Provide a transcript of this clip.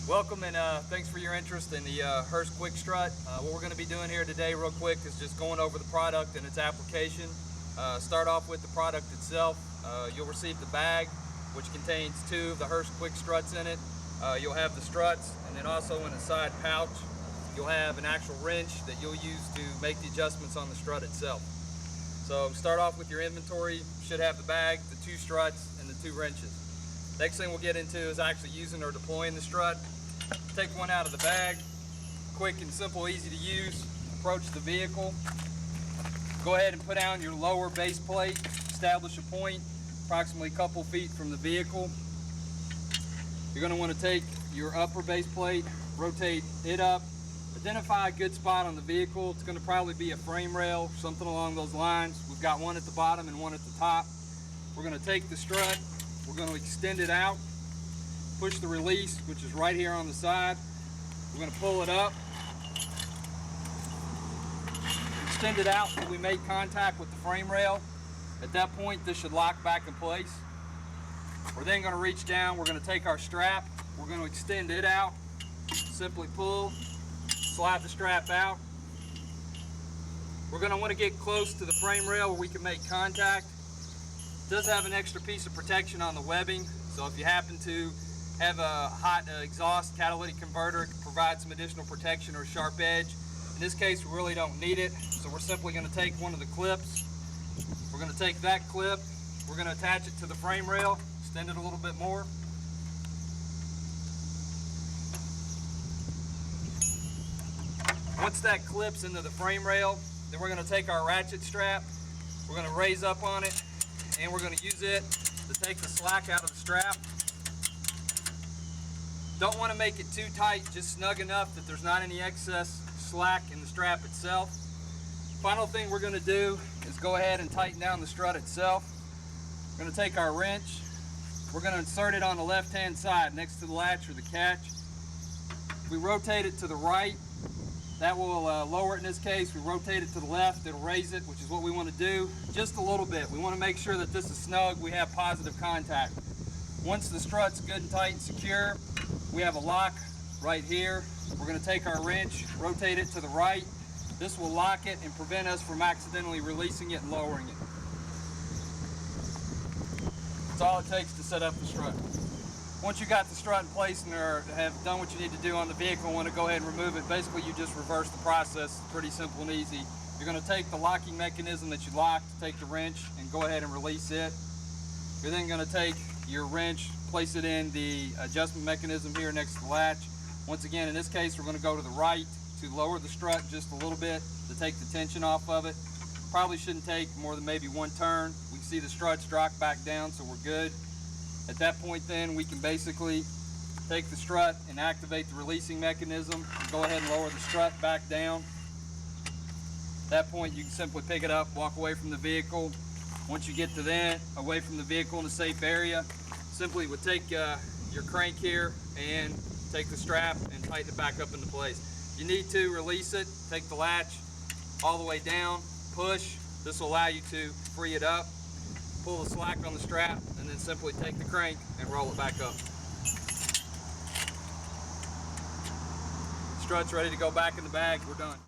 Welcome and thanks for your interest in the Hurst Quick-Strut. What we're going to be doing here today real quick is just going over the product and its application. Start off with the product itself. You'll receive the bag, which contains two of the Hurst Quick-Struts in it. You'll have the struts, and then also in the side pouch you'll have an actual wrench that you'll use to make the adjustments on the strut itself. So start off with your inventory. You should have the bag, the two struts, and the two wrenches. Next thing we'll get into is actually using or deploying the strut. Take one out of the bag, quick and simple, easy to use. Approach the vehicle. Go ahead and put down your lower base plate. Establish a point approximately a couple feet from the vehicle. You're going to want to take your upper base plate, rotate it up. Identify a good spot on the vehicle. It's going to probably be a frame rail, something along those lines. We've got one at the bottom and one at the top. We're going to take the strut, we're going to extend it out, push the release, which is right here on the side. We're going to pull it up, extend it out until we make contact with the frame rail. At that point, this should lock back in place. We're then going to reach down, we're going to take our strap, we're going to extend it out, simply pull, slide the strap out. We're going to want to get close to the frame rail where we can make contact. It does have an extra piece of protection on the webbing, so if you happen to have a hot exhaust catalytic converter, it can provide some additional protection or a sharp edge. In this case, we really don't need it, so we're simply going to take one of the clips. We're going to take that clip, we're going to attach it to the frame rail, extend it a little bit more. Once that clips into the frame rail, then we're going to take our ratchet strap, we're going to raise up on it, and we're going to use it to take the slack out of the strap. Don't want to make it too tight, just snug enough that there's not any excess slack in the strap itself. Final thing we're going to do is go ahead and tighten down the strut itself. We're going to take our wrench, we're going to insert it on the left hand side next to the latch or the catch. We rotate it to the right. That will lower it in this case. We rotate it to the left, it'll raise it, which is what we want to do. Just a little bit. We want to make sure that this is snug, we have positive contact. Once the strut's good and tight and secure, we have a lock right here. We're going to take our wrench, rotate it to the right. This will lock it and prevent us from accidentally releasing it and lowering it. That's all it takes to set up the strut. Once you got the strut in place and have done what you need to do on the vehicle and want to go ahead and remove it, basically you just reverse the process. It's pretty simple and easy. You're going to take the locking mechanism that you locked, take the wrench and go ahead and release it. You're then going to take your wrench, place it in the adjustment mechanism here next to the latch. Once again, in this case, we're going to go to the right to lower the strut just a little bit to take the tension off of it. Probably shouldn't take more than maybe one turn. We can see the struts drop back down, so we're good. At that point then, we can basically take the strut and activate the releasing mechanism. Go ahead and lower the strut back down. At that point, you can simply pick it up, walk away from the vehicle. Once you get to that, away from the vehicle in a safe area, simply would take your crank here and take the strap and tighten it back up into place. You need to release it, take the latch all the way down, push. This will allow you to free it up, pull the slack on the strap, and then simply take the crank and roll it back up. Strut's ready to go back in the bag. We're done.